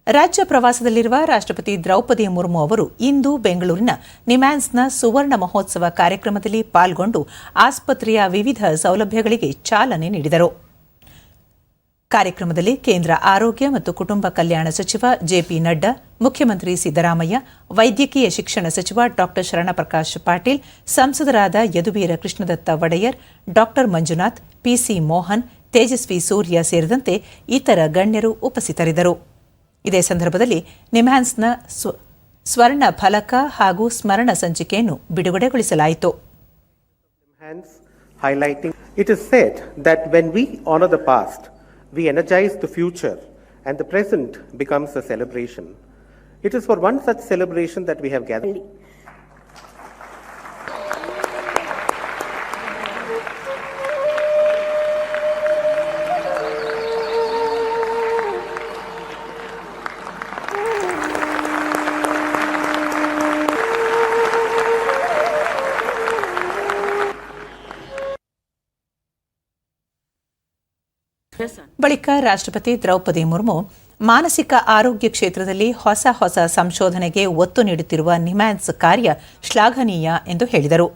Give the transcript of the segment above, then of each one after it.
ರಾಜ್ಯ ಪ್ರವಾಸದಲ್ಲಿರುವ ರಾಷ್ಟ್ರಪತಿ ದ್ರೌಪದಿ ಮುರ್ಮು ಅವರು ಇಂದು ಬೆಂಗಳೂರಿನ ನಿಮ್ಹಾನ್ಸ್ನ ಸುವರ್ಣ ಮಹೋತ್ಸವ ಕಾರ್ಯಕ್ರಮದಲ್ಲಿ ಪಾಲ್ಗೊಂಡು ಆಸ್ಪತ್ರೆಯ ವಿವಿಧ ಸೌಲಭ್ಯಗಳಿಗೆ ಚಾಲನೆ ನೀಡಿದರು. ಕಾರ್ಯಕ್ರಮದಲ್ಲಿ ಕೇಂದ್ರ ಆರೋಗ್ಯ ಮತ್ತು ಕುಟುಂಬ ಕಲ್ಯಾಣ ಸಚಿವ ಜೆಪಿ ನಡ್ಡಾ, ಮುಖ್ಯಮಂತ್ರಿ ಸಿದ್ದರಾಮಯ್ಯ, ವೈದ್ಯಕೀಯ ಶಿಕ್ಷಣ ಸಚಿವ ಡಾ ಶರಣಪ್ರಕಾಶ್ ಪಾಟೀಲ್, ಸಂಸದರಾದ ಯದುವೀರ ಕೃಷ್ಣದತ್ತ ಒಡೆಯರ್, ಡಾ ಮಂಜುನಾಥ್, ಪಿಸಿ ಮೋಹನ್, ತೇಜಸ್ವಿ ಸೂರ್ಯ ಸೇರಿದಂತೆ ಇತರ ಗಣ್ಯರು ಉಪಸ್ಥಿತರಿದ್ದರು. ಇದೇ ಸಂದರ್ಭದಲ್ಲಿ ನಿಮ್ಹಾನ್ಸ್ನ ಸ್ವರ್ಣ ಫಲಕ ಹಾಗೂ ಸ್ಮರಣ ಸಂಚಿಕೆಯನ್ನು ಬಿಡುಗಡೆಗೊಳಿಸಲಾಯಿತು. It is said that when we honor the past, we energize the future and the present becomes a celebration. It is for one such celebration that we have gathered. ಬಳಿಕ ರಾಷ್ಟ್ರಪತಿ ದ್ರೌಪದಿ ಮುರ್ಮು ಮಾನಸಿಕ ಆರೋಗ್ಯ ಕ್ಷೇತ್ರದಲ್ಲಿ ಹೊಸ ಸಂಶೋಧನೆಗೆ ಒತ್ತು ನೀಡುತ್ತಿರುವ ನಿಮ್ಹಾನ್ಸ್ ಕಾರ್ಯ ಶ್ಲಾಘನೀಯ ಎಂದು ಹೇಳಿದರು.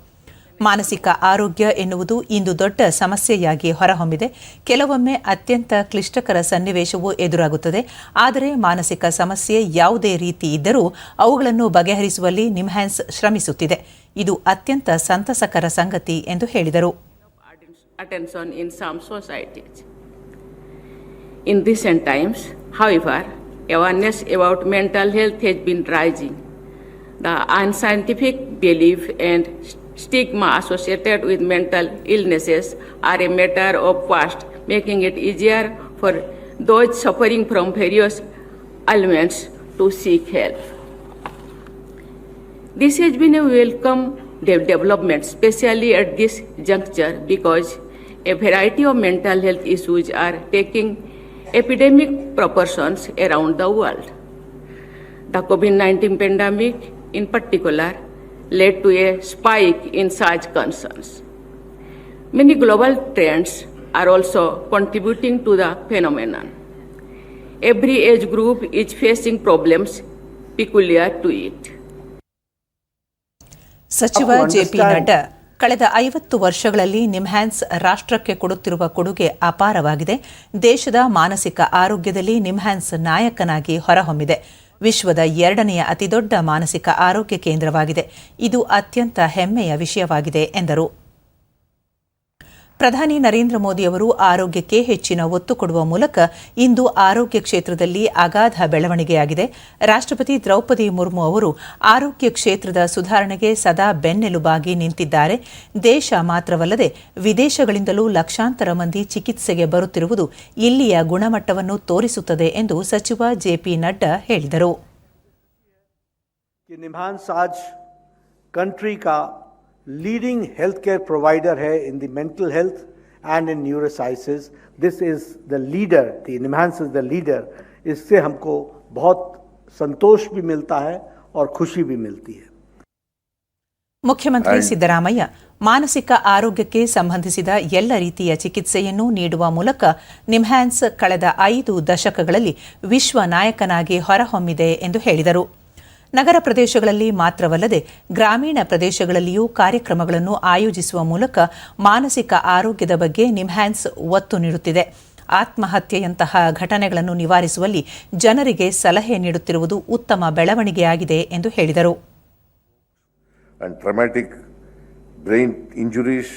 ಮಾನಸಿಕ ಆರೋಗ್ಯ ಎನ್ನುವುದು ಇಂದು ದೊಡ್ಡ ಸಮಸ್ಯೆಯಾಗಿ ಹೊರಹೊಮ್ಮಿದೆ. ಕೆಲವೊಮ್ಮೆ ಅತ್ಯಂತ ಕ್ಲಿಷ್ಟಕರ ಸನ್ನಿವೇಶವೂ ಎದುರಾಗುತ್ತದೆ. ಆದರೆ ಮಾನಸಿಕ ಸಮಸ್ಯೆ ಯಾವುದೇ ರೀತಿ ಇದ್ದರೂ ಅವುಗಳನ್ನು ಬಗೆಹರಿಸುವಲ್ಲಿ ನಿಮ್ಹಾನ್ಸ್ ಶ್ರಮಿಸುತ್ತಿದೆ. ಇದು ಅತ್ಯಂತ ಸಂತಸಕರ ಸಂಗತಿ ಎಂದು ಹೇಳಿದರು. In recent times, however, awareness about mental health has been rising. The unscientific belief and stigma associated with mental illnesses are a matter of past, making it easier for those suffering from various ailments to seek help. This has been a welcome development, especially at this juncture, because a variety of mental health issues are taking epidemic proportions around the world. The COVID-19 pandemic, in particular, led to a spike in such concerns. Many global trends are also contributing to the phenomenon. Every age group is facing problems peculiar to it. ಸಚಿವ JP Nadda, ಕಳೆದ 50 ವರ್ಷಗಳಲ್ಲಿ ನಿಮ್ಹಾನ್ಸ್ ರಾಷ್ಟ್ರಕ್ಕೆ ಕೊಡುತ್ತಿರುವ ಕೊಡುಗೆ ಅಪಾರವಾಗಿದೆ. ದೇಶದ ಮಾನಸಿಕ ಆರೋಗ್ಯದಲ್ಲಿ ನಿಮ್ಹಾನ್ಸ್ ನಾಯಕನಾಗಿ ಹೊರಹೊಮ್ಮಿದೆ. ವಿಶ್ವದ 2ನೇ ಅತಿದೊಡ್ಡ ಮಾನಸಿಕ ಆರೋಗ್ಯ ಕೇಂದ್ರವಾಗಿದೆ. ಇದು ಅತ್ಯಂತ ಹೆಮ್ಮೆಯ ವಿಷಯವಾಗಿದೆ ಎಂದರು. ಪ್ರಧಾನಿ ನರೇಂದ್ರ ಮೋದಿ ಅವರು ಆರೋಗ್ಯಕ್ಕೆ ಹೆಚ್ಚಿನ ಒತ್ತು ಕೊಡುವ ಮೂಲಕ ಇಂದು ಆರೋಗ್ಯ ಕ್ಷೇತ್ರದಲ್ಲಿ ಅಗಾಧ ಬೆಳವಣಿಗೆಯಾಗಿದೆ. ರಾಷ್ಟ್ರಪತಿ ದ್ರೌಪದಿ ಮುರ್ಮು ಅವರು ಆರೋಗ್ಯ ಕ್ಷೇತ್ರದ ಸುಧಾರಣೆಗೆ ಸದಾ ಬೆನ್ನೆಲುಬಾಗಿ ನಿಂತಿದ್ದಾರೆ. ದೇಶ ಮಾತ್ರವಲ್ಲದೆ ವಿದೇಶಗಳಿಂದಲೂ ಲಕ್ಷಾಂತರ ಮಂದಿ ಚಿಕಿತ್ಸೆಗೆ ಬರುತ್ತಿರುವುದು ಇಲ್ಲಿಯ ಗುಣಮಟ್ಟವನ್ನು ತೋರಿಸುತ್ತದೆ ಎಂದು ಸಚಿವ ಜೆಪಿ ನಡ್ಡಾ ಹೇಳಿದರು. लीडिंग हेल्थ केयर प्रोवाइडर है in the mental health and in neurosciences. This is the leader, the निम्हांस is the leader. इससे हमको बहुत संतोष भी मिलता है और खुशी भी मिलती है. ಮುಖ್ಯಮಂತ್ರಿ ಸಿದ್ದರಾಮಯ್ಯ ಮಾನಸಿಕ ಆರೋಗ್ಯಕ್ಕೆ ಸಂಬಂಧಿಸಿದ ಎಲ್ಲ ರೀತಿಯ ಚಿಕಿತ್ಸೆಯನ್ನು ನೀಡುವ ಮೂಲಕ ನಿಮ್ಹಾನ್ಸ್ ಕಳೆದ 5 ದಶಕಗಳಲ್ಲಿ ವಿಶ್ವ ನಾಯಕನಾಗಿ ಹೊರಹೊಮ್ಮಿದೆ ಎಂದು ಹೇಳಿದರು. ನಗರ ಪ್ರದೇಶಗಳಲ್ಲಿ ಮಾತ್ರವಲ್ಲದೆ ಗ್ರಾಮೀಣ ಪ್ರದೇಶಗಳಲ್ಲಿಯೂ ಕಾರ್ಯಕ್ರಮಗಳನ್ನು ಆಯೋಜಿಸುವ ಮೂಲಕ ಮಾನಸಿಕ ಆರೋಗ್ಯದ ಬಗ್ಗೆ ನಿಮ್ಹಾನ್ಸ್ ಒತ್ತು ನೀಡುತ್ತಿದೆ. ಆತ್ಮಹತ್ಯೆಯಂತಹ ಘಟನೆಗಳನ್ನು ನಿವಾರಿಸುವಲ್ಲಿ ಜನರಿಗೆ ಸಲಹೆ ನೀಡುತ್ತಿರುವುದು ಉತ್ತಮ ಬೆಳವಣಿಗೆಯಾಗಿದೆ ಎಂದು ಹೇಳಿದರು. Traumatic brain injuries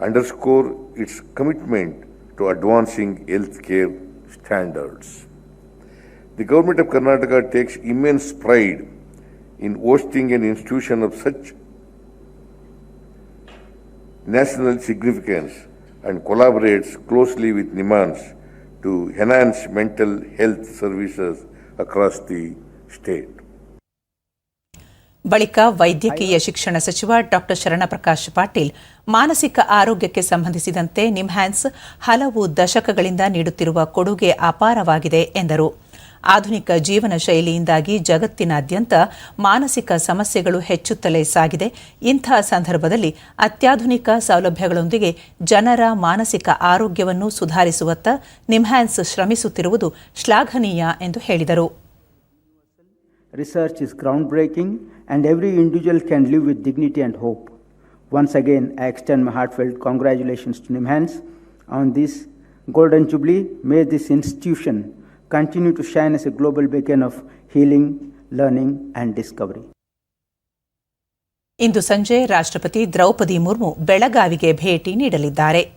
underscore its commitment to advancing healthcare standards. The Government of Karnataka takes immense pride in hosting an institution of such national significance and collaborates closely with NIMHANS to enhance mental health services across the state. ಬಳಿಕ ವೈದ್ಯಕೀಯ ಶಿಕ್ಷಣ ಸಚಿವ ಡಾ ಶರಣಪ್ರಕಾಶ್ ಪಾಟೀಲ್ ಮಾನಸಿಕ ಆರೋಗ್ಯಕ್ಕೆ ಸಂಬಂಧಿಸಿದಂತೆ ನಿಮ್ಹಾನ್ಸ್ ಹಲವು ದಶಕಗಳಿಂದ ನೀಡುತ್ತಿರುವ ಕೊಡುಗೆ ಅಪಾರವಾಗಿದೆ ಎಂದರು. ಆಧುನಿಕ ಜೀವನ ಶೈಲಿಯಿಂದಾಗಿ ಜಗತ್ತಿನಾದ್ಯಂತ ಮಾನಸಿಕ ಸಮಸ್ಯೆಗಳು ಹೆಚ್ಚುತ್ತಲೇ ಸಾಗಿದೆ. ಇಂಥ ಸಂದರ್ಭದಲ್ಲಿ ಅತ್ಯಾಧುನಿಕ ಸೌಲಭ್ಯಗಳೊಂದಿಗೆ ಜನರ ಮಾನಸಿಕ ಆರೋಗ್ಯವನ್ನು ಸುಧಾರಿಸುವತ್ತ ನಿಮ್ಹ್ಯಾನ್ಸ್ ಶ್ರಮಿಸುತ್ತಿರುವುದು ಶ್ಲಾಘನೀಯ ಎಂದು ಹೇಳಿದರು. Research is groundbreaking and every individual can live with dignity and hope. Once again, I extend my heartfelt congratulations to NIMHANS on this Golden Jubilee. May this institution continue to shine as a global beacon of healing, learning and discovery. ಇಂದು ಸಂಜೆ ರಾಷ್ಟ್ರಪತಿ ದ್ರೌಪದಿ ಮುರ್ಮು ಬೆಳಗಾವಿಗೆ ಭೇಟಿ ನೀಡಲಿದ್ದಾರೆ.